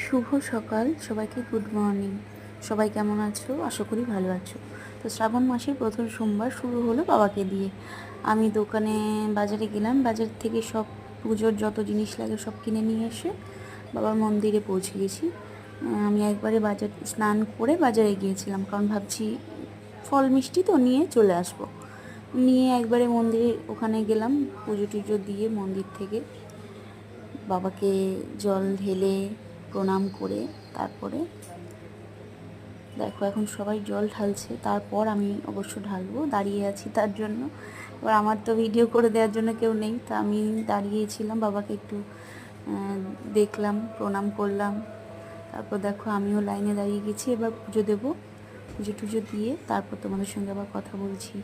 শুভ সকাল সবাইকে, good morning. সবাই কেমন আছো? আশা করি ভালো আছো। তো শ্রাবণ মাসের প্রথম সোমবার শুরু হলো বাবাকে দিয়ে। আমি বাজারে গেলাম, বাজার থেকে সব পুজোর যত জিনিস লাগে সব কিনে নিয়ে এসে বাবার মন্দিরে পৌঁছে গেছি। আমি একবারে স্নান করে বাজারে গিয়েছিলাম, কারণ ভাবছি ফল মিষ্টি তো নিয়ে চলে আসবো। নিয়ে একবারে মন্দিরে ওখানে গেলাম, পুজো টুজো দিয়ে মন্দির থেকে বাবাকে জল ঢেলে প্রণাম করে তারপরে দেখো এখন সবাই জল ঢালছে, তারপর আমি অবশ্য ঢালবো, দাঁড়িয়ে আছি তার জন্য। এবার আমার তো ভিডিও করে দেওয়ার জন্য কেউ নেই, তা আমি দাঁড়িয়েছিলাম, বাবাকে একটু দেখলাম, প্রণাম করলাম। তারপর দেখো আমিও লাইনে দাঁড়িয়ে গেছি, এবার পুজো দেবো। পুজো টুজো দিয়ে তারপর তোমাদের সঙ্গে আবার কথা বলছি।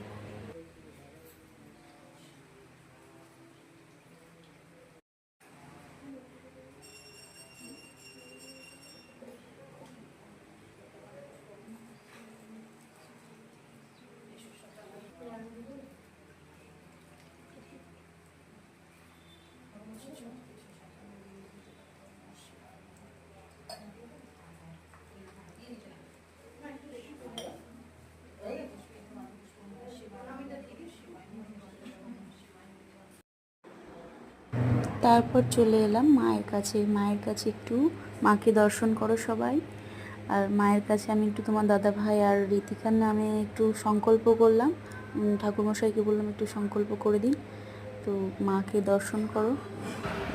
তারপর চলে এলাম মায়ের কাছে একটু মাকে দর্শন করো সবাই। আর মায়ের কাছে আমি একটু তোমার দাদা ভাই আর ঋতিকার নামে একটু সংকল্প করলাম, ঠাকুরমশাইকে বললাম একটু সংকল্প করে দিন, তো মাকে দর্শন করো।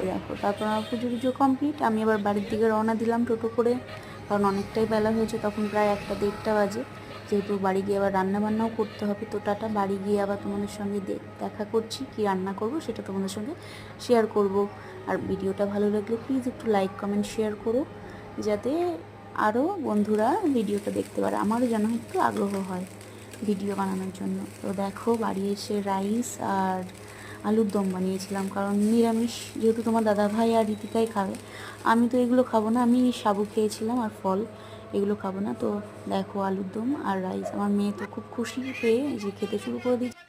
দেখো তারপর আমার পুজো টুজো কমপ্লিট, আমি আবার বাড়ির দিকে রওনা দিলাম টোটো করে, কারণ অনেকটাই বেলা হয়েছে, তখন প্রায় 1-1:30 বাজে। যেহেতু বাড়ি গিয়ে আবার রান্নাবান্নাও করতে হবে, তো টাটা। বাড়ি গিয়ে আবার তোমাদের সঙ্গে দেখা করছি, কি রান্না করব সেটা তোমাদের সঙ্গে শেয়ার করব। আর ভিডিওটা ভালো লাগলে প্লিজ একটু লাইক কমেন্ট শেয়ার করো, যাতে আরও বন্ধুরা ভিডিওটা দেখতে পারে, আমারও যেন একটু আগ্রহ হয় ভিডিও বানানোর জন্য। তো দেখো বাড়ি এসে রাইস আর আলুর দম বানিয়েছিলাম, কারণ নিরামিষ যেহেতু তোমার দাদা ভাই আর ঋতিকাই খাবে, আমি তো এগুলো খাবো না, আমি সাবু খেয়েছিলাম আর ফল, এগুলো খাবো না। তো দেখো আলুর দম আর রাইস, আমার মেয়ে তো খুব খুশি পেয়ে যে খেতে শুরু করে দিচ্ছে।